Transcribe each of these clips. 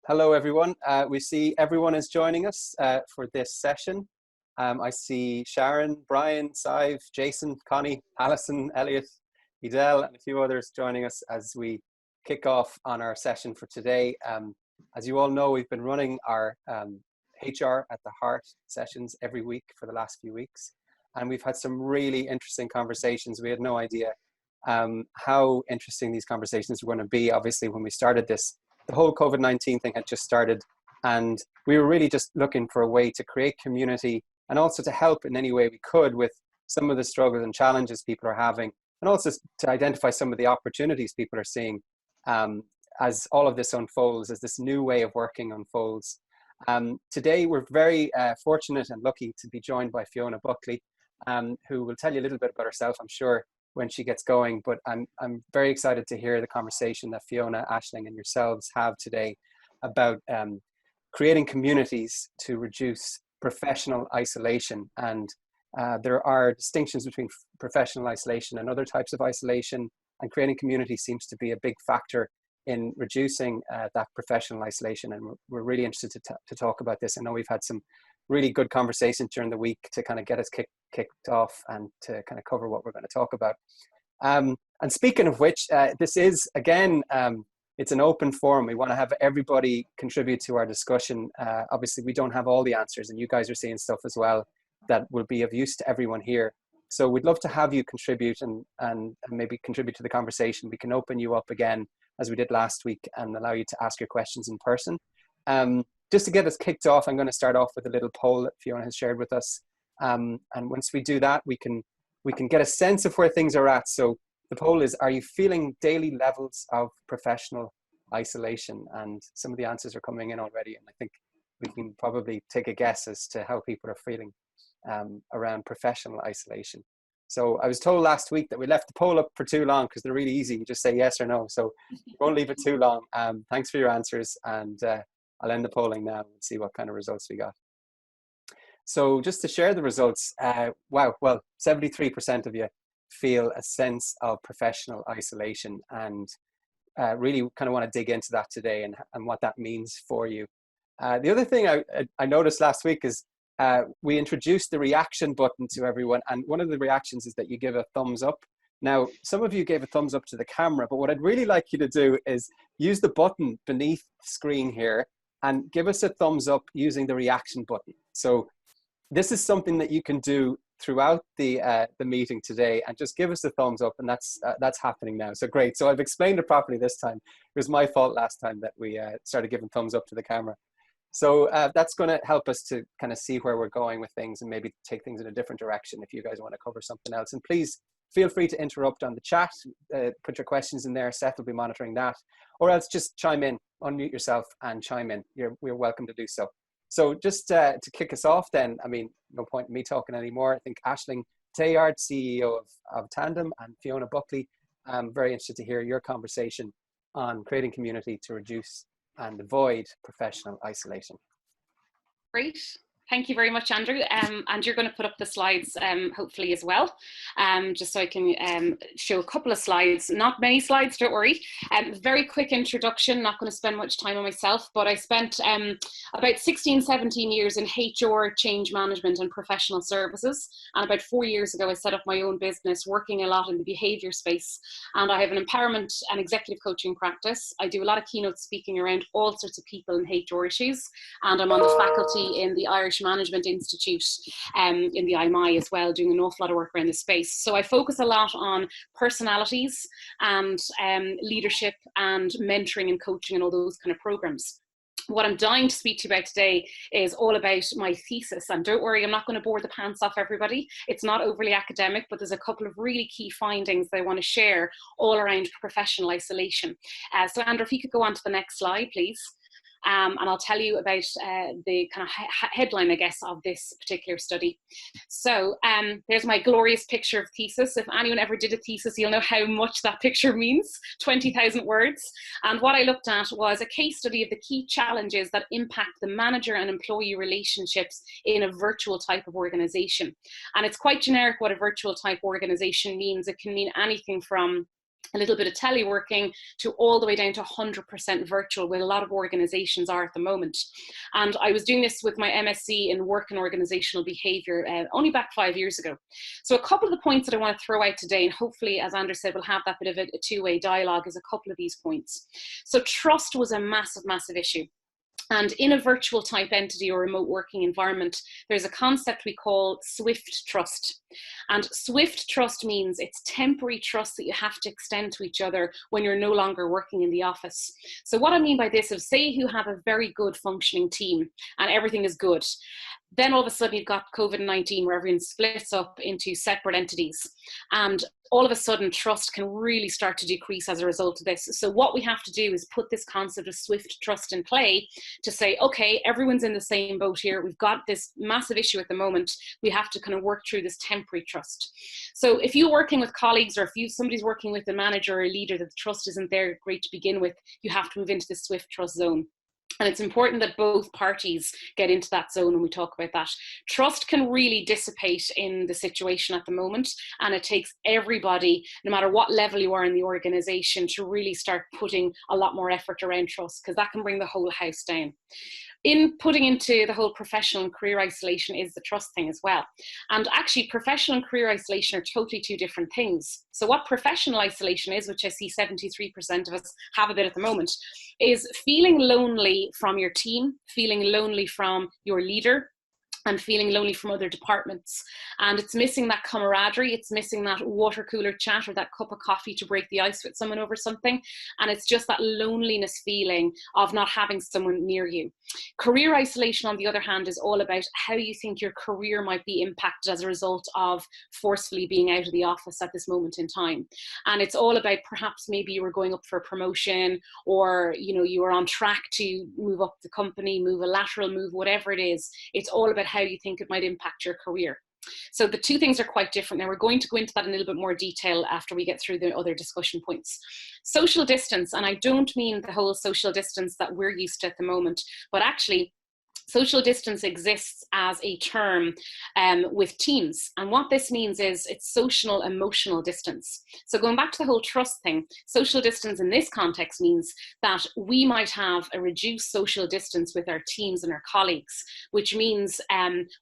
Hello, everyone. We see everyone is joining us for this session. I see Sharon, Brian, Sive, Jason, Connie, Alison, Elliot, Edel, and a few others joining us as we kick off on our session for today. As you all know, we've been running our HR at the Heart sessions every week for the last few weeks. And we've had some really interesting conversations. We had no idea how interesting these conversations were going to be. Obviously, when we started this, the whole COVID-19 thing had just started, and we were really just looking for a way to create community and also to help in any way we could with some of the struggles and challenges people are having, and also to identify some of the opportunities people are seeing as all of this unfolds, as this new way of working unfolds. Today, we're very fortunate and lucky to be joined by Fiona Buckley, who will tell you a little bit about herself, I'm sure, when she gets going, but I'm very excited to hear the conversation that Fiona, Aisling, and yourselves have today about creating communities to reduce professional isolation. And there are distinctions between professional isolation and other types of isolation, and creating community seems to be a big factor in reducing that professional isolation. And we're really interested to talk about this. I know we've had some really good conversations during the week to kind of get us kicked off and to kind of cover what we're going to talk about. And speaking of which, this is, again, it's an open forum. We want to have everybody contribute to our discussion. Obviously, we don't have all the answers, and you guys are seeing stuff as well that will be of use to everyone here. So we'd love to have you contribute and maybe contribute to the conversation. We can open you up again, as we did last week, and allow you to ask your questions in person. Just to get us kicked off, I'm going to start off with a little poll that Fiona has shared with us. And once we do that, we can get a sense of where things are at. So the poll is, are you feeling daily levels of professional isolation? And some of the answers are coming in already. And I think we can probably take a guess as to how people are feeling around professional isolation. So I was told last week that we left the poll up for too long because they're really easy. You just say yes or no. So we won't leave it too long. Thanks for your answers. And I'll end the polling now and see what kind of results we got. So just to share the results, wow, well, 73% of you feel a sense of professional isolation, and really kind of want to dig into that today and what that means for you. The other thing I noticed last week is we introduced the reaction button to everyone, and one of the reactions is that you give a thumbs up. Now, some of you gave a thumbs up to the camera, but what I'd really like you to do is use the button beneath the screen here and give us a thumbs up using the reaction button. So this is something that you can do throughout the meeting today, and just give us a thumbs up, and that's happening now. So great. So I've explained it properly this time. It was my fault last time that we started giving thumbs up to the camera. So that's going to help us to kind of see where we're going with things and maybe take things in a different direction if you guys want to cover something else. And please feel free to interrupt on the chat, put your questions in there. Seth will be monitoring that, or else just chime in, unmute yourself and chime in. We're welcome to do so. So just to kick us off then, I mean, no point in me talking anymore. I think Aisling Tayard, CEO of Tandem, and Fiona Buckley, I'm very interested to hear your conversation on creating community to reduce and avoid professional isolation. Great. Thank you very much, Andrew. And you're going to put up the slides, hopefully, as well, just so I can show a couple of slides. Not many slides, don't worry. Very quick introduction, not going to spend much time on myself, but I spent about 16, 17 years in HR, change management and professional services. And about 4 years ago, I set up my own business, working a lot in the behaviour space. And I have an empowerment and executive coaching practice. I do a lot of keynote speaking around all sorts of people and HR issues. And I'm on the faculty in the Irish Management Institute in the IMI as well, doing an awful lot of work around this space. So I focus a lot on personalities and leadership and mentoring and coaching and all those kind of programs. What I'm dying to speak to you about today is all about my thesis. And don't worry, I'm not going to bore the pants off everybody. It's not overly academic, but there's a couple of really key findings that I want to share all around professional isolation. So Andrew, if you could go on to the next slide, please. And I'll tell you about the kind of headline, I guess, of this particular study. So there's my glorious picture of thesis. If anyone ever did a thesis, you'll know how much that picture means, 20,000 words. And what I looked at was a case study of the key challenges that impact the manager and employee relationships in a virtual type of organization. And it's quite generic what a virtual type organization means. It can mean anything from a little bit of teleworking, to all the way down to 100% virtual, where a lot of organizations are at the moment. And I was doing this with my MSc in work and organizational behavior only back 5 years ago. So a couple of the points that I want to throw out today, and hopefully, as Andrew said, we'll have that bit of a two-way dialogue, is a couple of these points. So trust was a massive, massive issue. And in a virtual type entity or remote working environment, there's a concept we call swift trust. And swift trust means it's temporary trust that you have to extend to each other when you're no longer working in the office. So what I mean by this is, say you have a very good functioning team and everything is good. Then all of a sudden you've got COVID-19 where everyone splits up into separate entities. And all of a sudden trust can really start to decrease as a result of this. So what we have to do is put this concept of swift trust in play to say, okay, everyone's in the same boat here. We've got this massive issue at the moment. We have to kind of work through this temporary trust. So if you're working with colleagues, or if somebody's working with a manager or a leader that the trust isn't there great to begin with, you have to move into the swift trust zone. And it's important that both parties get into that zone when we talk about that. Trust can really dissipate in the situation at the moment, and it takes everybody, no matter what level you are in the organization, to really start putting a lot more effort around trust, because that can bring the whole house down. In putting into the whole professional and career isolation is the trust thing as well. And actually, professional and career isolation are totally two different things. So what professional isolation is, which I see 73% of us have a bit at the moment, is feeling lonely from your team, feeling lonely from your leader, and feeling lonely from other departments. And it's missing that camaraderie, it's missing that water cooler chat or that cup of coffee to break the ice with someone over something. And it's just that loneliness feeling of not having someone near you. Career isolation, on the other hand, is all about how you think your career might be impacted as a result of forcefully being out of the office at this moment in time. And it's all about, perhaps maybe you were going up for a promotion, or you were on track to move up the company, move a lateral move, whatever it is. It's all about how you think it might impact your career. So the two things are quite different. Now we're going to go into that in a little bit more detail after we get through the other discussion points. Social distance, and I don't mean the whole social distance that we're used to at the moment, but actually social distance exists as a term with teams. And what this means is it's social emotional distance. So going back to the whole trust thing, social distance in this context means that we might have a reduced social distance with our teams and our colleagues, which means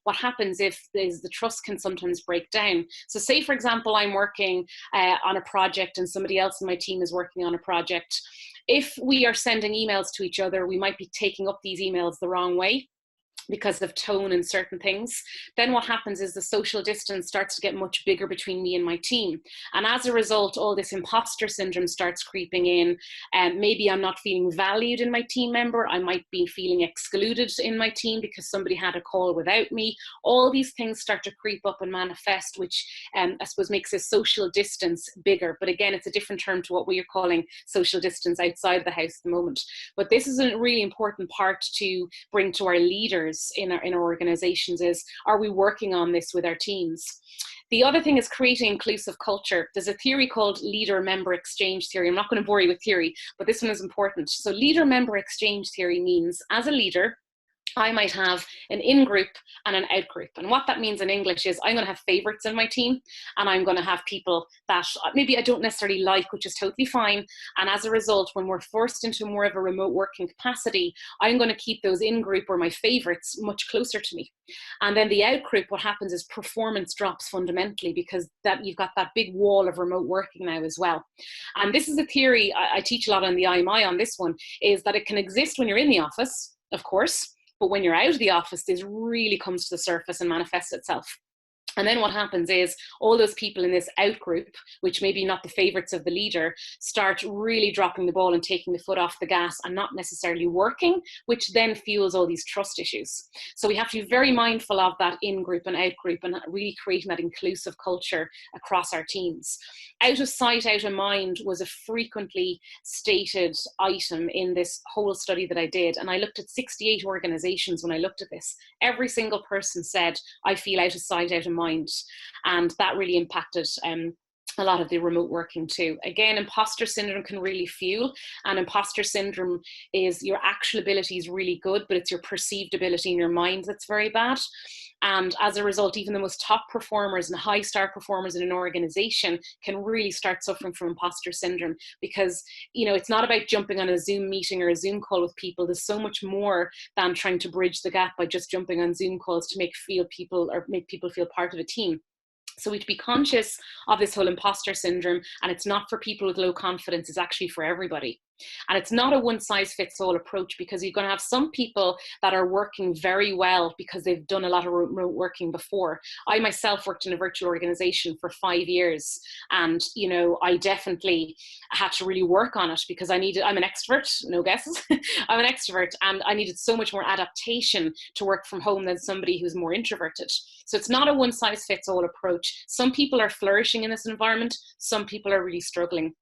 what happens is the trust can sometimes break down. So say, for example, I'm working on a project and somebody else in my team is working on a project. If we are sending emails to each other, we might be taking up these emails the wrong way because of tone and certain things. Then what happens is the social distance starts to get much bigger between me and my team. And as a result, all this imposter syndrome starts creeping in. And maybe I'm not feeling valued in my team member. I might be feeling excluded in my team because somebody had a call without me. All these things start to creep up and manifest, which I suppose makes this social distance bigger. But again, it's a different term to what we are calling social distance outside the house at the moment. But this is a really important part to bring to our leaders in our organizations is, are we working on this with our teams? The other thing is creating inclusive culture. There's a theory called leader-member exchange theory. I'm not going to bore you with theory, but this one is important. So leader-member exchange theory means, as a leader, I might have an in-group and an out-group. And what that means in English is I'm going to have favorites in my team, and I'm going to have people that maybe I don't necessarily like, which is totally fine. And as a result, when we're forced into more of a remote working capacity, I'm going to keep those in-group or my favorites much closer to me. And then the out-group, what happens is performance drops fundamentally, because that you've got that big wall of remote working now as well. And this is a theory I teach a lot on the IMI on this one, is that it can exist when you're in the office, of course, but when you're out of the office, this really comes to the surface and manifests itself. And then what happens is all those people in this out group, which may be not the favorites of the leader, start really dropping the ball and taking the foot off the gas and not necessarily working, which then fuels all these trust issues. So we have to be very mindful of that in group and out group, and really creating that inclusive culture across our teams. Out of sight, out of mind was a frequently stated item in this whole study that I did. And I looked at 68 organizations when I looked at this. Every single person said, I feel out of sight, out of mind. And that really impacted a lot of the remote working too. Again, imposter syndrome can really fuel, and imposter syndrome is your actual ability is really good, but it's your perceived ability in your mind that's very bad. And as a result, even the most top performers and high star performers in an organization can really start suffering from imposter syndrome, because, you know, it's not about jumping on a Zoom meeting or a Zoom call with people. There's so much more than trying to bridge the gap by just jumping on Zoom calls to make people feel part of a team. So we have to be conscious of this whole imposter syndrome, and it's not for people with low confidence, it's actually for everybody. And it's not a one size fits all approach, because you're going to have some people that are working very well because they've done a lot of remote working before. I myself worked in a virtual organization for 5 years, and, you know, I definitely had to really work on it because I'm an extrovert, no guesses. I'm an extrovert, and I needed so much more adaptation to work from home than somebody who's more introverted. So it's not a one size fits all approach. Some people are flourishing in this environment. Some people are really struggling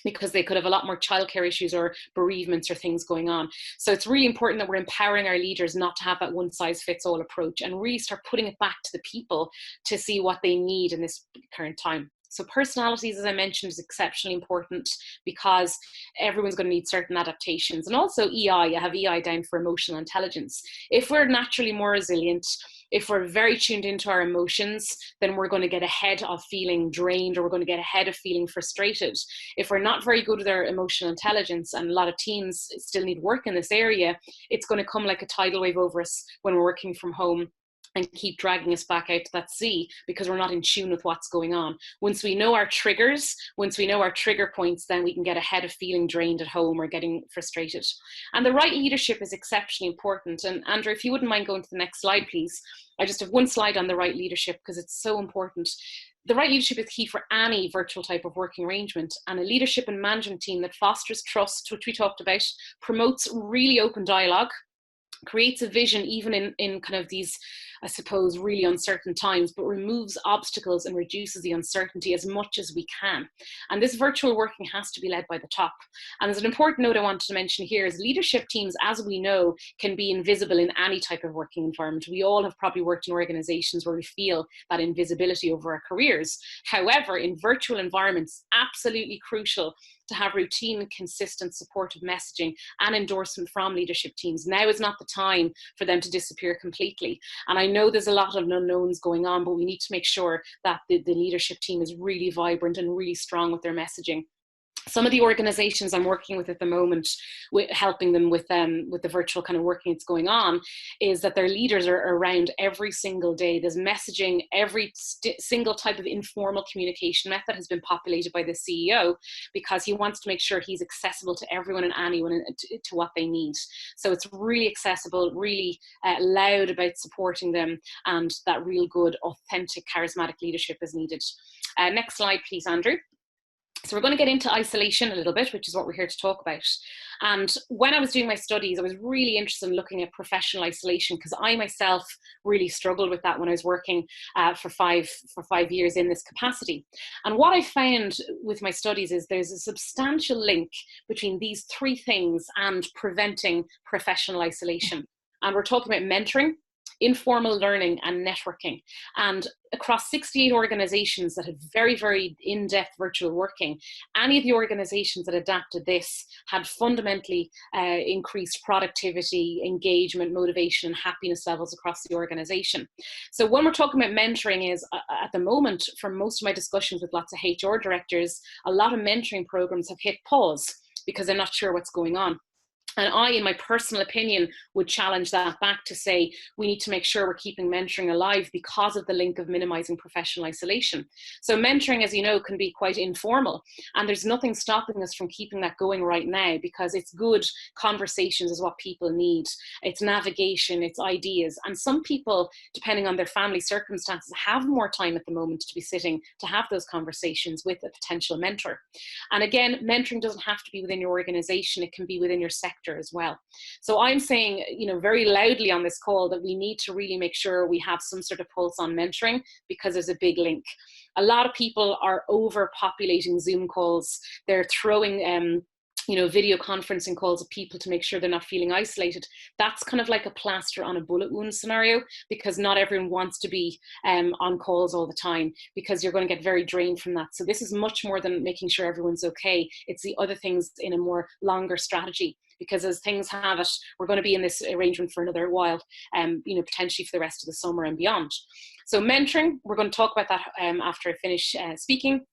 because they could have a lot more childcare issues or bereavements or things going on. So it's really important that we're empowering our leaders not to have that one size fits all approach, and really start putting it back to the people to see what they need in this current time. So personalities, as I mentioned, is exceptionally important, because everyone's going to need certain adaptations. And also EI, I have EI down for emotional intelligence. If we're naturally more resilient, if we're very tuned into our emotions, then we're going to get ahead of feeling drained, or we're going to get ahead of feeling frustrated. If we're not very good with our emotional intelligence, and a lot of teams still need work in this area, it's going to come like a tidal wave over us when we're working from home and keep dragging us back out to that sea, because we're not in tune with what's going on. Once we know our triggers, once we know our trigger points, then we can get ahead of feeling drained at home or getting frustrated. And the right leadership is exceptionally important. And Andrew, if you wouldn't mind going to the next slide, please. I just have one slide on the right leadership because it's so important. The right leadership is key for any virtual type of working arrangement, and a leadership and management team that fosters trust, which we talked about, promotes really open dialogue, creates a vision even in kind of these, I suppose, really uncertain times, but removes obstacles and reduces the uncertainty as much as we can. And this virtual working has to be led by the top. And there's an important note I wanted to mention here is leadership teams, as we know, can be invisible in any type of working environment. We all have probably worked in organizations where we feel that invisibility over our careers. However, in virtual environments, absolutely crucial to have routine, consistent, supportive messaging and endorsement from leadership teams. Now is not the time for them to disappear completely. And I know there's a lot of unknowns going on, but we need to make sure that the leadership team is really vibrant and really strong with their messaging. Some of the organizations I'm working with at the moment, helping them with the virtual kind of working that's going on, is that their leaders are around every single day. There's messaging, every single type of informal communication method has been populated by the CEO, because he wants to make sure he's accessible to everyone and anyone to what they need. So it's really accessible, really loud about supporting them, and that real good, authentic, charismatic leadership is needed. Next slide, please, Andrew. So we're going to get into isolation a little bit, which is what we're here to talk about. And when I was doing my studies, I was really interested in looking at professional isolation, because I myself really struggled with that when I was working for five years in this capacity. And what I found with my studies is there's a substantial link between these three things and preventing professional isolation. And we're talking about mentoring, informal learning and networking. And across 68 organizations that had very, very in-depth virtual working, any of the organizations that adapted this had fundamentally increased productivity, engagement, motivation, and happiness levels across the organization. So when we're talking about mentoring is, at the moment, from most of my discussions with lots of HR directors, a lot of mentoring programs have hit pause because they're not sure what's going on. And I, in my personal opinion, would challenge that back to say we need to make sure we're keeping mentoring alive because of the link of minimizing professional isolation. So mentoring, as you know, can be quite informal, and there's nothing stopping us from keeping that going right now, because it's good conversations is what people need. It's navigation, it's ideas. And some people, depending on their family circumstances, have more time at the moment to be sitting to have those conversations with a potential mentor. And again, mentoring doesn't have to be within your organization, it can be within your sector as well. So I'm saying, very loudly on this call that we need to really make sure we have some sort of pulse on mentoring, because there's a big link. A lot of people are overpopulating Zoom calls. They're throwing video conferencing calls with people to make sure they're not feeling isolated. That's kind of like a plaster on a bullet wound scenario, because not everyone wants to be on calls all the time, because you're going to get very drained from that. So this is much more than making sure everyone's okay. It's the other things in a more longer strategy, because as things have it, we're going to be in this arrangement for another while, potentially for the rest of the summer and beyond. So mentoring, we're going to talk about that after I finish speaking.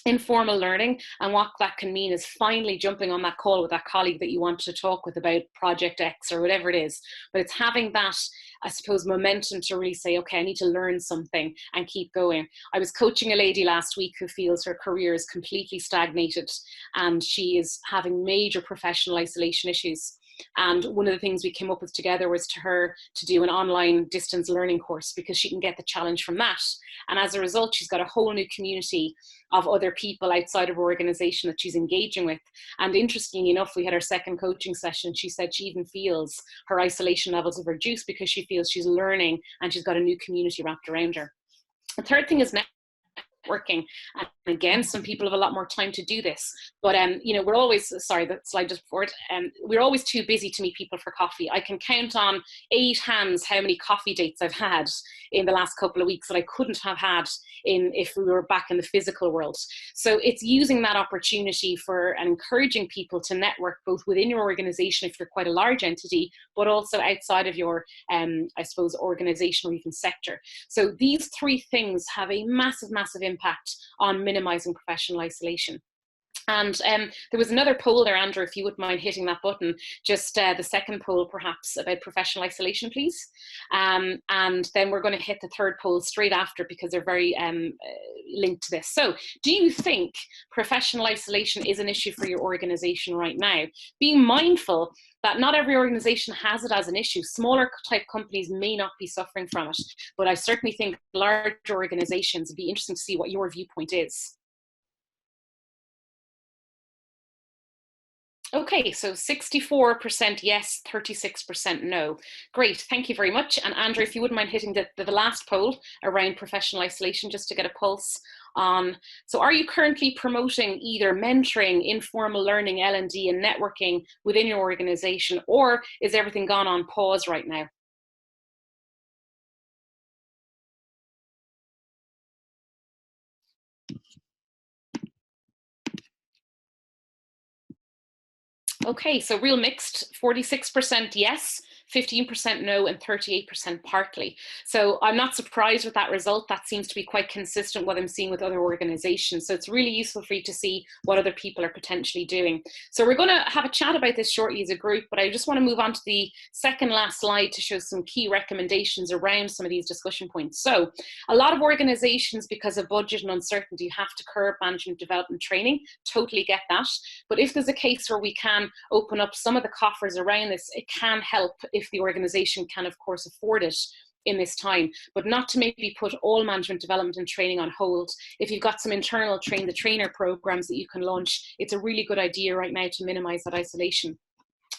Informal learning, and what that can mean is finally jumping on that call with that colleague that you want to talk with about project X or whatever it is. But it's having that, I suppose, momentum to really say, okay, I need to learn something and keep going. I was coaching a lady last week who feels her career is completely stagnated, and she is having major professional isolation issues. And one of the things we came up with together was to do an online distance learning course, because she can get the challenge from that. And as a result, she's got a whole new community of other people outside of her organization that she's engaging with. And interestingly enough, we had our second coaching session. She said she even feels her isolation levels have reduced because she feels she's learning and she's got a new community wrapped around her. The third thing is networking. And again, some people have a lot more time to do this, but we're always, sorry, that slide just before it, we're always too busy to meet people for coffee. I can count on 8 hands how many coffee dates I've had in the last couple of weeks that I couldn't have had if we were back in the physical world. So it's using that opportunity for and encouraging people to network both within your organization if you're quite a large entity, but also outside of your, I suppose, organization or even sector. So these 3 things have a massive, massive impact on minimizing professional isolation. And there was another poll there, Andrew, if you wouldn't mind hitting that button, just the second poll perhaps about professional isolation, please. And then we're going to hit the third poll straight after, because they're very linked to this. So do you think professional isolation is an issue for your organization right now? Being mindful that not every organization has it as an issue. Smaller type companies may not be suffering from it, but I certainly think larger organizations, it'd be interesting to see what your viewpoint is. Okay, so 64% yes, 36% no. Great, thank you very much. And Andrew, if you wouldn't mind hitting the last poll around professional isolation, just to get a pulse on. So are you currently promoting either mentoring, informal learning, L&D and networking within your organization, or is everything gone on pause right now? Okay, so real mixed, 46% yes, 15% no, and 38% partly. So I'm not surprised with that result. That seems to be quite consistent with what I'm seeing with other organizations. So it's really useful for you to see what other people are potentially doing. So we're going to have a chat about this shortly as a group, but I just want to move on to the second last slide to show some key recommendations around some of these discussion points. So a lot of organizations, because of budget and uncertainty, have to curb management development training. Totally get that. But if there's a case where we can open up some of the coffers around this, it can help if the organization can, of course, afford it in this time, but not to maybe put all management development and training on hold. If you've got some internal train the trainer programs that you can launch, it's a really good idea right now to minimize that isolation.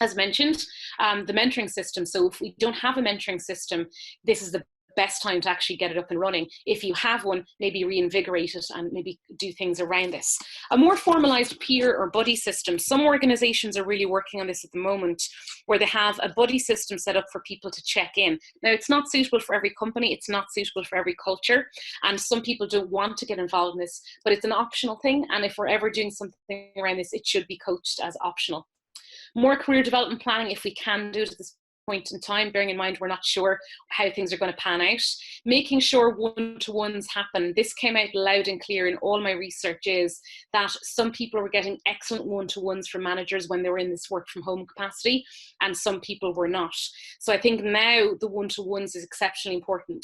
As mentioned, the mentoring system. So if we don't have a mentoring system, this is the best time to actually get it up and running. If you have one, maybe reinvigorate it and maybe do things around this. A more formalized peer or buddy system. Some organizations are really working on this at the moment, where they have a buddy system set up for people to check in. Now, it's not suitable for every company, it's not suitable for every culture, and some people don't want to get involved in this, but it's an optional thing, and if we're ever doing something around this, it should be coached as optional. More career development planning, if we can do it at this point in time, bearing in mind we're not sure how things are going to pan out. Making sure one-to-ones happen. This came out loud and clear in all my research, is that some people were getting excellent one-to-ones from managers when they were in this work from home capacity, and some people were not. So I think now the one-to-ones is exceptionally important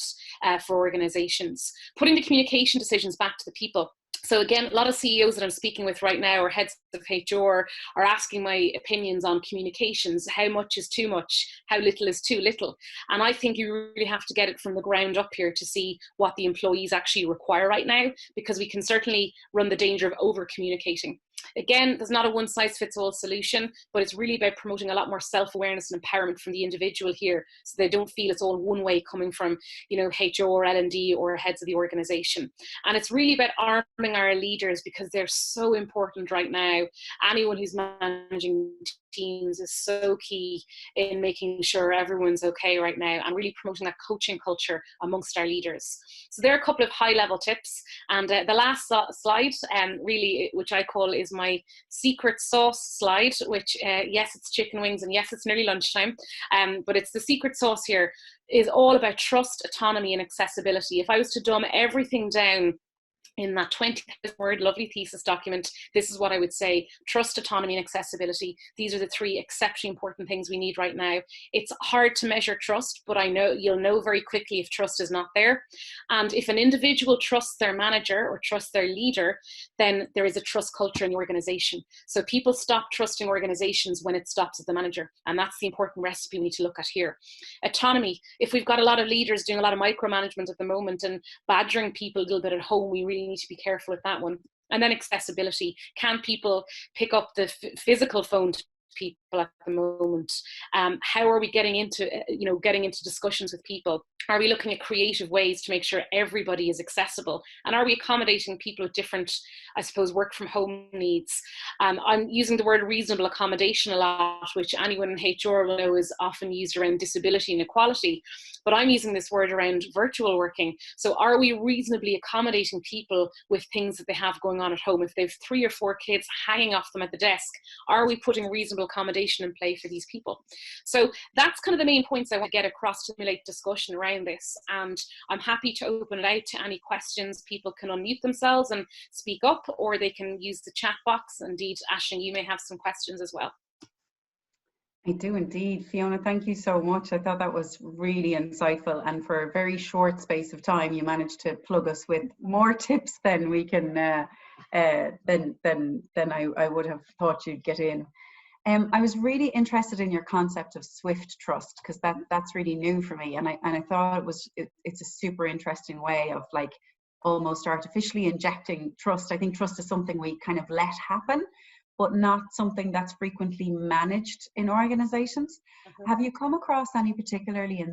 for organizations. Putting the communication decisions back to the people. So again, a lot of CEOs that I'm speaking with right now, or heads of HR, are asking my opinions on communications. How much is too much? How little is too little? And I think you really have to get it from the ground up here to see what the employees actually require right now, because we can certainly run the danger of over communicating. Again, there's not a one-size-fits-all solution, but it's really about promoting a lot more self-awareness and empowerment from the individual here, so they don't feel it's all one way coming from, HR, L&D, or heads of the organization. And it's really about arming our leaders, because they're so important right now. Anyone who's managing teams is so key in making sure everyone's okay right now, and really promoting that coaching culture amongst our leaders. So there are a couple of high-level tips, and the last slide, really, which I call is my secret sauce slide, which yes, it's chicken wings, and yes, it's nearly lunchtime, but it's the secret sauce here is all about trust, autonomy, and accessibility. If I was to dumb everything down in that 20,000-word lovely thesis document, this is what I would say: trust, autonomy, and accessibility. These are the three exceptionally important things we need right now. It's hard to measure trust, but I know you'll know very quickly if trust is not there. And if an individual trusts their manager or trusts their leader, then there is a trust culture in the organization. So people stop trusting organizations when it stops at the manager. And that's the important recipe we need to look at here. Autonomy. If we've got a lot of leaders doing a lot of micromanagement at the moment and badgering people a little bit at home, we really need to be careful with that one. And then accessibility. Can people pick up the physical phone to people at the moment? How are we getting into discussions with people? Are we looking at creative ways to make sure everybody is accessible? And are we accommodating people with different, I suppose, work from home needs? I'm using the word reasonable accommodation a lot, which anyone in HR will know is often used around disability and equality. But I'm using this word around virtual working. So are we reasonably accommodating people with things that they have going on at home? If they have 3 or 4 kids hanging off them at the desk, are we putting reasonable accommodation in play for these people? So that's kind of the main points I want to get across to stimulate discussion around this. And I'm happy to open it out to any questions. People can unmute themselves and speak up, or they can use the chat box. Indeed, Aisling, you may have some questions as well. I do indeed. Fiona, thank you so much. I thought that was really insightful, and for a very short space of time you managed to plug us with more tips than we can than I would have thought you'd get in. I was really interested in your concept of swift trust, because that's really new for me, and I thought it's a super interesting way of like almost artificially injecting trust. I think trust is something we kind of let happen, but not something that's frequently managed in organizations. Have you come across any particularly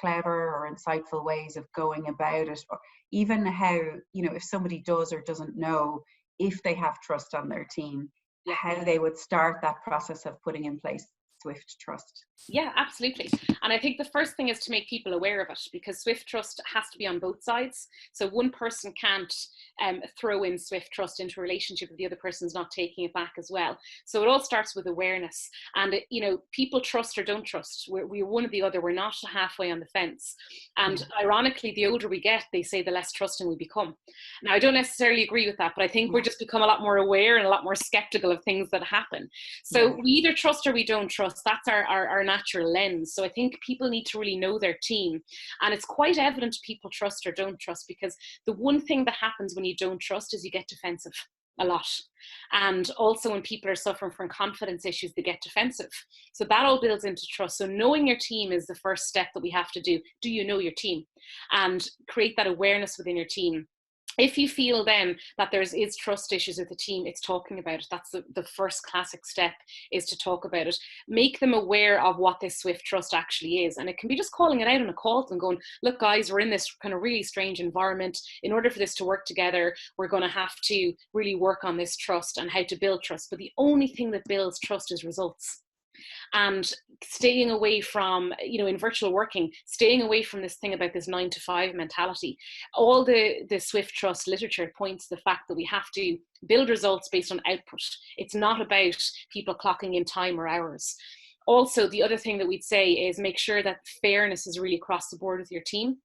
clever or insightful ways of going about it, or even how, if somebody does or doesn't know if they have trust on their team, how they would start that process of putting in place swift trust? Yeah, absolutely. And I think the first thing is to make people aware of it, because swift trust has to be on both sides. So one person can't throw in swift trust into a relationship if the other person's not taking it back as well. So it all starts with awareness. And people trust or don't trust. We're one or the other. We're not halfway on the fence. And ironically, the older we get, they say the less trusting we become. Now, I don't necessarily agree with that, but I think we're just become a lot more aware and a lot more skeptical of things that happen. So we either trust or we don't trust. That's our natural lens. So I think people need to really know their team. And it's quite evident people trust or don't trust, because the one thing that happens when you don't trust is you get defensive a lot. And also when people are suffering from confidence issues, they get defensive. So that all builds into trust. So knowing your team is the first step that we have to do. Do you know your team? And create that awareness within your team. If you feel then that there is trust issues with the team, it's talking about it. That's the first classic step, is to talk about it. Make them aware of what this swift trust actually is. And it can be just calling it out on a call and going, look guys, we're in this kind of really strange environment. In order for this to work together, we're going to have to really work on this trust and how to build trust. But the only thing that builds trust is results. And staying away from, in virtual working, staying away from this thing about this 9-to-5 mentality. All the swift trust literature points to the fact that we have to build results based on output. It's not about people clocking in time or hours. Also, the other thing that we'd say is make sure that fairness is really across the board with your team.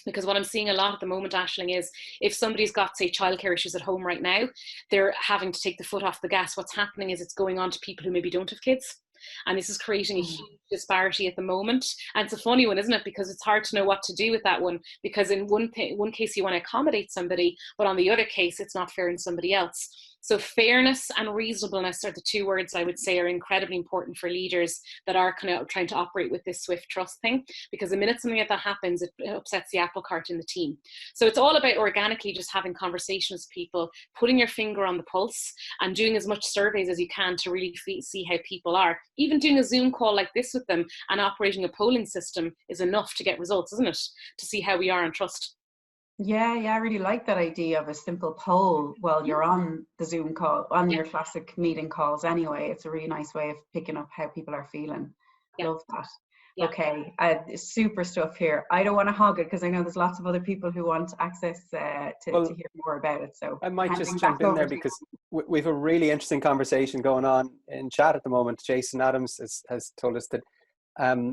Because what I'm seeing a lot at the moment, Aisling, is if somebody's got, say, childcare issues at home right now, they're having to take the foot off the gas. What's happening is it's going on to people who maybe don't have kids. And this is creating a huge disparity at the moment. And it's a funny one, isn't it? Because it's hard to know what to do with that one. Because in one case, you want to accommodate somebody, but on the other case, it's not fair in somebody else. So fairness and reasonableness are the two words I would say are incredibly important for leaders that are kind of trying to operate with this swift trust thing, because the minute something like that happens, it upsets the apple cart in the team. So it's all about organically just having conversations with people, putting your finger on the pulse and doing as much surveys as you can to really see how people are. Even doing a Zoom call like this with them and operating a polling system is enough to get results, isn't it? To see how we are on trust. Yeah, I really like that idea of a simple poll while you're on the Zoom call, on your classic meeting calls anyway. It's a really nice way of picking up how people are feeling. Love that. Yeah. Okay, super stuff here. I don't want to hog it because I know there's lots of other people who want access to hear more about it. So I might just jump in there because we have a really interesting conversation going on in chat at the moment. Jason Adams has told us that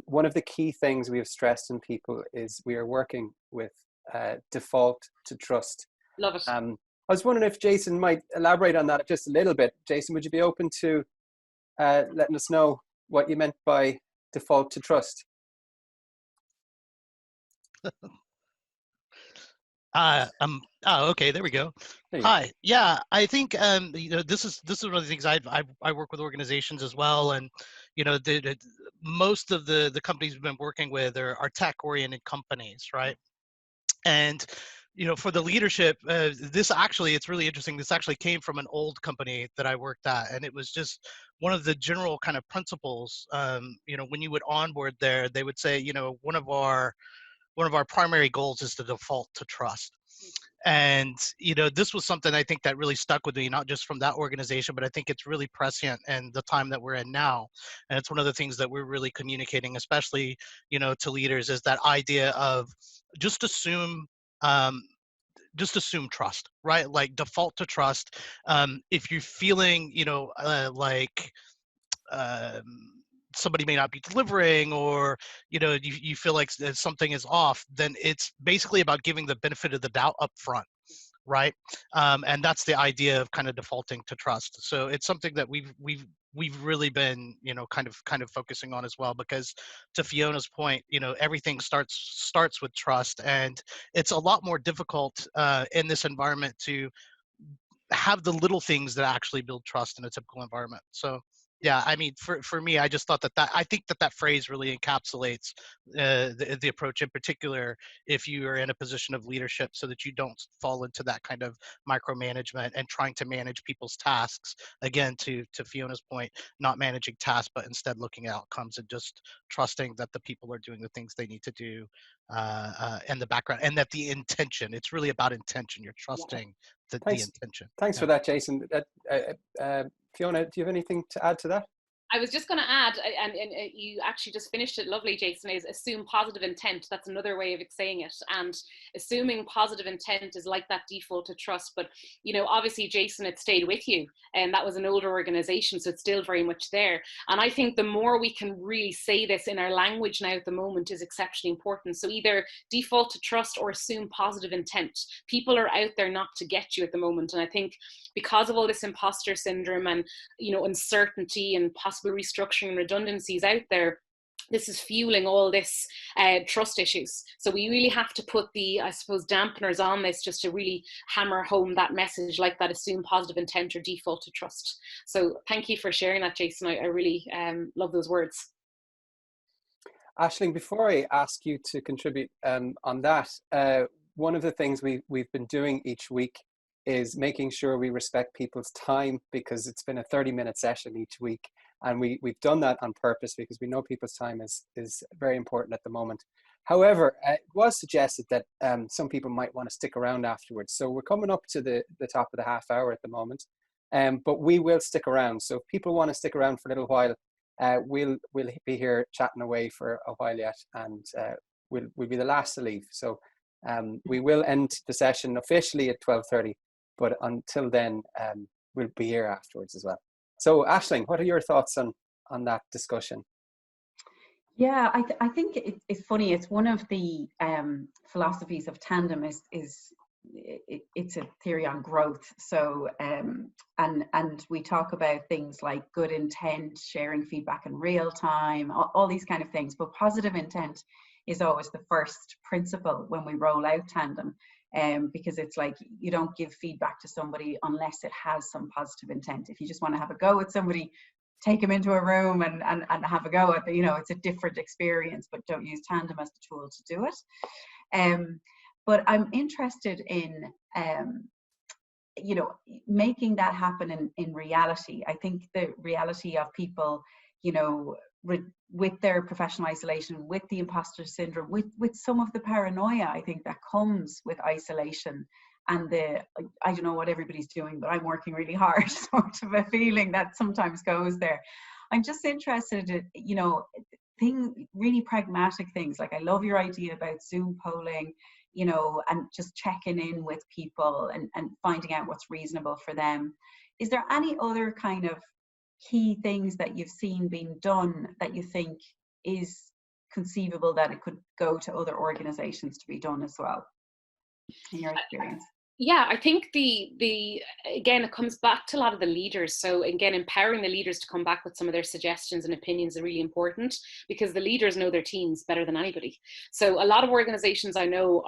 one of the key things we have stressed in people is we are working with default to trust. Love it. I was wondering if Jason might elaborate on that just a little bit. Jason, would you be open to letting us know what you meant by default to trust? Okay, there we go. Hi. Yeah, I think this is one of the things I work with organizations as well, and most of the companies we've been working with are tech oriented companies, right? And for the leadership, it's really interesting. This actually came from an old company that I worked at, and it was just one of the general kind of principles. When you would onboard there, they would say, one of our primary goals is to default to trust. And this was something I think that really stuck with me, not just from that organization, but I think it's really prescient in the time that we're in now. And it's one of the things that we're really communicating, especially to leaders, is that idea of just assume trust, right? Like default to trust. If you're feeling like somebody may not be delivering, or you feel like something is off, then it's basically about giving the benefit of the doubt up front, right? And that's the idea of kind of defaulting to trust. So it's something that we've really been kind of focusing on as well, because to Fiona's point, everything starts with trust, and it's a lot more difficult in this environment to have the little things that actually build trust in a typical environment. So yeah, I mean, for me, I just thought I think that phrase really encapsulates the approach, in particular if you are in a position of leadership, so that you don't fall into that kind of micromanagement and trying to manage people's tasks. Again, to Fiona's point, not managing tasks, but instead looking at outcomes and just trusting that the people are doing the things they need to do in the background, and that the intention, it's really about intention. You're trusting the intention. Thanks for that, Jason. Fiona, do you have anything to add to that? I was just going to add, and you actually just finished it lovely, Jason, is assume positive intent. That's another way of saying it. And assuming positive intent is like that default to trust. But, obviously, Jason, it stayed with you. And that was an older organization, so it's still very much there. And I think the more we can really say this in our language now at the moment is exceptionally important. So either default to trust or assume positive intent. People are out there not to get you at the moment. And I think because of all this imposter syndrome and, uncertainty and possible restructuring and redundancies out there, this is fueling all this trust issues. So we really have to put the, I suppose, dampeners on this just to really hammer home that message, like that assume positive intent or default to trust. So thank you for sharing that, Jason. I really love those words. Aisling, before I ask you to contribute on that, one of the things we've been doing each week is making sure we respect people's time, because it's been a 30-minute session each week. And we've done that on purpose because we know people's time is very important at the moment. However, it was suggested that some people might want to stick around afterwards. So we're coming up to the top of the half hour at the moment, but we will stick around. So if people want to stick around for a little while, we'll be here chatting away for a while yet, and we'll be the last to leave. So we will end the session officially at 12:30, but until then, we'll be here afterwards as well. So Aisling, what are your thoughts on that discussion? Yeah, I think it's funny. It's one of the philosophies of Tandem is it's a theory on growth. So and we talk about things like good intent, sharing feedback in real time, all these kind of things. But positive intent is always the first principle when we roll out Tandem. because it's like you don't give feedback to somebody unless it has some positive intent. If you just want to have a go at somebody, take them into a room and have a go at it. You know, it's a different experience, but don't use Tandem as the tool to do it. But I'm interested in, you know, making that happen in reality. I think the reality of people, you know, with their professional isolation, with the imposter syndrome, with some of the paranoia, I think that comes with isolation, and I don't know what everybody's doing, but I'm working really hard, sort of a feeling that sometimes goes there. I'm just interested in, you know, really pragmatic things. Like, I love your idea about Zoom polling, you know, and just checking in with people and finding out what's reasonable for them. Is there any other kind of key things that you've seen being done that you think is conceivable that it could go to other organizations to be done as well, in your experience? Yeah, I think again, it comes back to a lot of the leaders. So again, empowering the leaders to come back with some of their suggestions and opinions are really important, because the leaders know their teams better than anybody. So a lot of organizations I know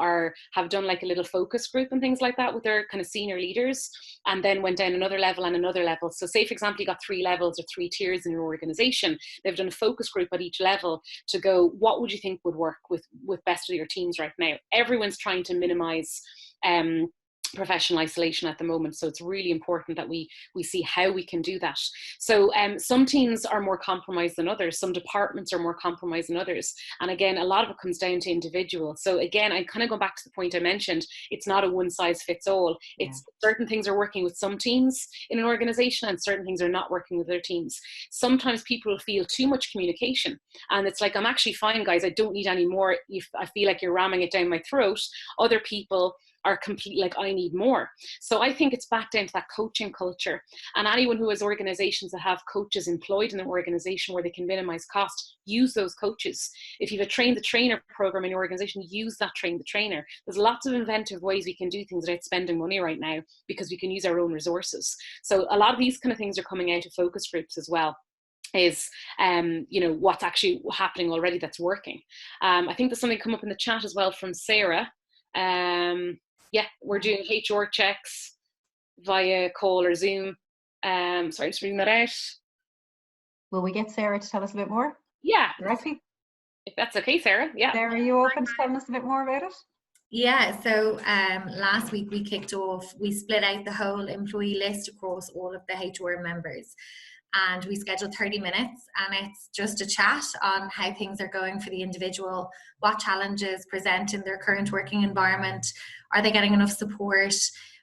have done like a little focus group and things like that with their kind of senior leaders, and then went down another level and another level. So say, for example, you got 3 levels or 3 tiers in your organization. They've done a focus group at each level to go, what would you think would work with best of your teams right now? Everyone's trying to minimize professional isolation at the moment, so it's really important that we see how we can do that. So some teams are more compromised than others, some departments are more compromised than others, and again, a lot of it comes down to individuals. So again, I kind of go back to the point I mentioned, it's not a one size fits all. It's certain things are working with some teams in an organization and certain things are not working with their teams. Sometimes people feel too much communication and it's like, I'm actually fine, guys, I don't need any more. I feel like you're ramming it down my throat. Other people are complete, like, I need more. So I think it's back down to that coaching culture, and anyone who has organizations that have coaches employed in their organization where they can minimize cost, use those coaches. If you have a train the trainer program in your organization, use that train the trainer. There's lots of inventive ways we can do things without spending money right now, because we can use our own resources. So a lot of these kind of things are coming out of focus groups as well, is you know, what's actually happening already that's working. I think there's something come up in the chat as well from Sarah. Yeah, we're doing HR checks via call or Zoom. Sorry, just reading that out. Will we get Sarah to tell us a bit more? Yeah. Directly? If that's okay, Sarah. Yeah. Sarah, are you open to telling us a bit more about it? Yeah, so last week we kicked off, we split out the whole employee list across all of the HR members, and we scheduled 30 minutes, and it's just a chat on how things are going for the individual, what challenges present in their current working environment, are they getting enough support.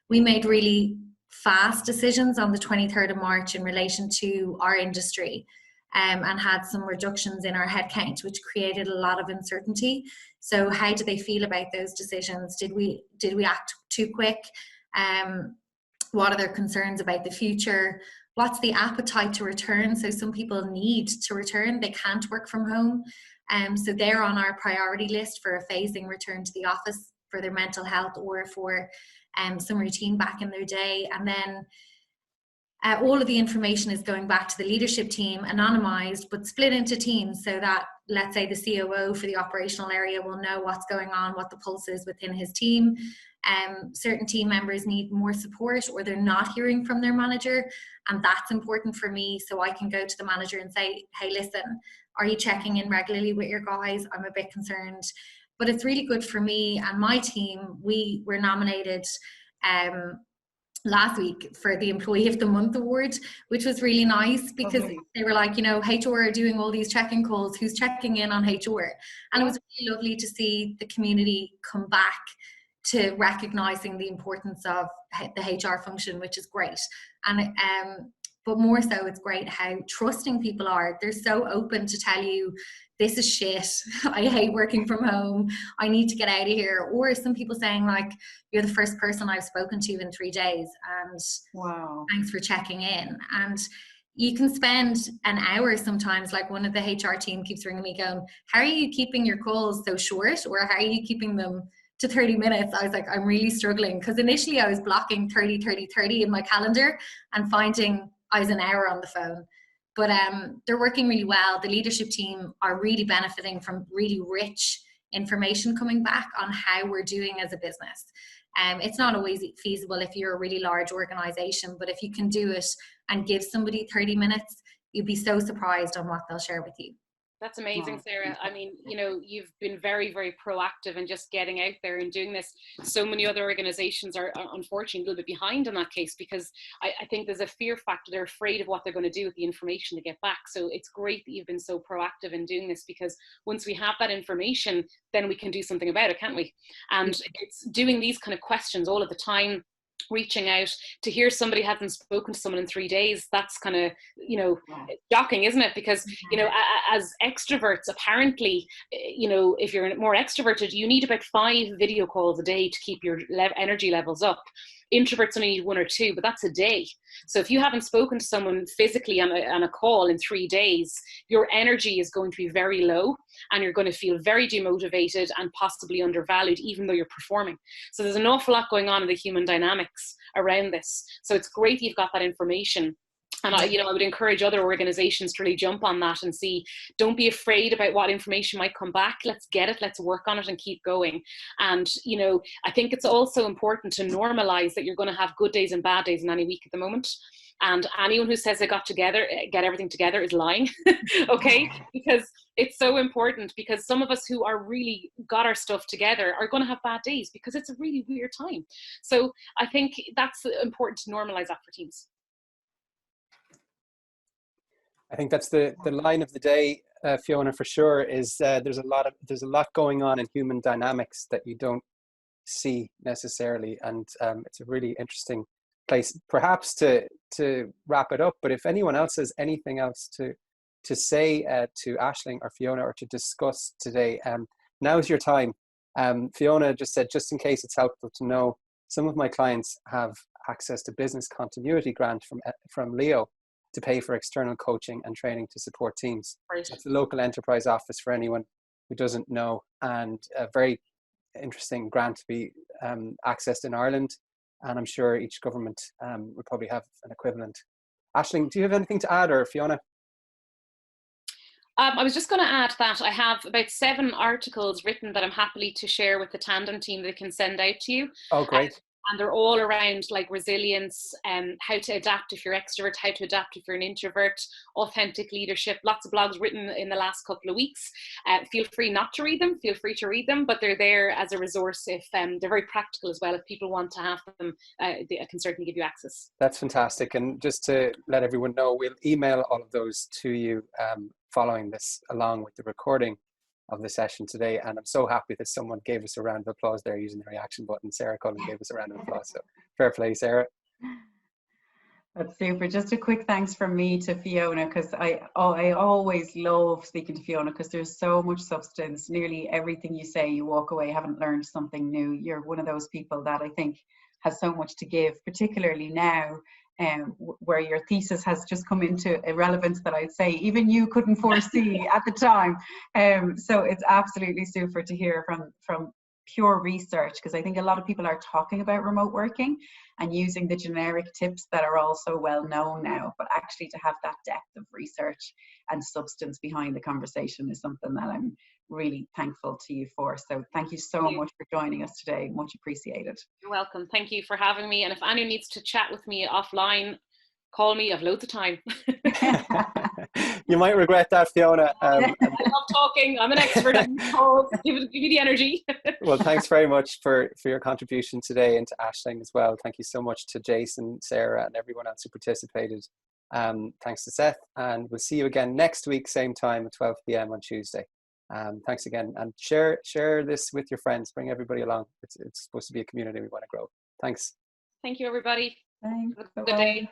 We made really fast decisions on the 23rd of March in relation to our industry, and had some reductions in our headcount, which created a lot of uncertainty. So how do they feel about those decisions? Did we act too quick? What are their concerns about the future? What's the appetite to return? So some people need to return, they can't work from home. So they're on our priority list for a phasing return to the office for their mental health, or for some routine back in their day. And then all of the information is going back to the leadership team, anonymized, but split into teams, so that, let's say, the COO for the operational area will know what's going on, what the pulse is within his team. Certain team members need more support, or they're not hearing from their manager, and that's important for me, so I can go to the manager and say, hey, listen, are you checking in regularly with your guys? I'm a bit concerned. But it's really good for me and my team. We were nominated last week for the Employee of the Month award, which was really nice, because they were like, you know, HR are doing all these check-in calls, who's checking in on HR? And it was really lovely to see the community come back to recognizing the importance of the HR function, which is great. And but more so, it's great how trusting people are. They're so open to tell you, this is shit, I hate working from home, I need to get out of here. Or some people saying, like, you're the first person I've spoken to in 3 days, and wow, thanks for checking in. And you can spend an hour sometimes, like one of the HR team keeps ringing me going, how are you keeping your calls so short, or how are you keeping them to 30 minutes? I was like, I'm really struggling, because initially I was blocking 30 in my calendar and finding I was an hour on the phone. But they're working really well. The leadership team are really benefiting from really rich information coming back on how we're doing as a business. It's not always feasible if you're a really large organization, but if you can do it and give somebody 30 minutes, you'd be so surprised on what they'll share with you. That's amazing, Sarah. I mean, you know, you've been very, very proactive in just getting out there and doing this. So many other organizations are unfortunately a little bit behind in that case, because I think there's a fear factor. They're afraid of what they're going to do with the information to get back. So it's great that you've been so proactive in doing this, because once we have that information, then we can do something about it, can't we? And it's doing these kind of questions all of the time, reaching out. To hear somebody hasn't spoken to someone in 3 days, that's kind of, you know, shocking, isn't it? Because, you know, as extroverts, apparently, you know, if you're more extroverted, you need about 5 video calls a day to keep your energy levels up. Introverts only need 1 or 2, but that's a day. So if you haven't spoken to someone physically on a call in 3 days, your energy is going to be very low, and you're going to feel very demotivated and possibly undervalued, even though you're performing. So there's an awful lot going on in the human dynamics around this. So it's great you've got that information. And I would encourage other organizations to really jump on that and see, don't be afraid about what information might come back. Let's get it, let's work on it and keep going. And, you know, I think it's also important to normalize that you're going to have good days and bad days in any week at the moment. And anyone who says they get everything together is lying, okay? Because it's so important, because some of us who are really got our stuff together are going to have bad days because it's a really weird time. So I think that's important to normalize that for teams. I think that's the line of the day, Fiona, for sure, is there's a lot going on in human dynamics that you don't see necessarily, and it's a really interesting place perhaps to wrap it up. But if anyone else has anything else to say to Aisling or Fiona, or to discuss today, now's your time. Fiona just said, just in case it's helpful to know, some of my clients have access to business continuity grant from Leo to pay for external coaching and training to support teams. Right. It's a local enterprise office for anyone who doesn't know, and a very interesting grant to be accessed in Ireland. And I'm sure each government would probably have an equivalent. Aisling, do you have anything to add, or Fiona? I was just going to add that I have about 7 articles written that I'm happily to share with the Tandem team that I can send out to you. Oh, great. And they're all around like resilience, how to adapt if you're extrovert, how to adapt if you're an introvert, authentic leadership. Lots of blogs written in the last couple of weeks. Feel free not to read them, feel free to read them, but they're there as a resource. If they're very practical as well. If people want to have them, I can certainly give you access. That's fantastic. And just to let everyone know, we'll email all of those to you following this, along with the recording of the session today. And I'm so happy that someone gave us a round of applause there using the reaction button. Sarah Cullen gave us a round of applause. So fair play, Sarah. That's super. Just a quick thanks from me to Fiona, because I always love speaking to Fiona, because there's so much substance. Nearly everything you say, you walk away, haven't learned something new. You're one of those people that I think has so much to give, particularly now, where your thesis has just come into a relevance that I'd say even you couldn't foresee at the time. So it's absolutely super to hear from pure research, because I think a lot of people are talking about remote working and using the generic tips that are also well known now, but actually to have that depth of research and substance behind the conversation is something that I'm really thankful to you for. So thank you so much for joining us today. Much appreciated. You're welcome. Thank you for having me. And if anyone needs to chat with me offline, call me. I've loads of time. You might regret that, Fiona. I love talking. I'm an expert. Give me the energy. Well, thanks very much for your contribution today, and to Aisling as well. Thank you so much to Jason, Sarah, and everyone else who participated. Thanks to Seth, and we'll see you again next week, same time at 12 p.m. on Tuesday. Thanks again, and share this with your friends. Bring everybody along. It's supposed to be a community we want to grow. Thanks. Thank you, everybody. Thanks. Have a good day.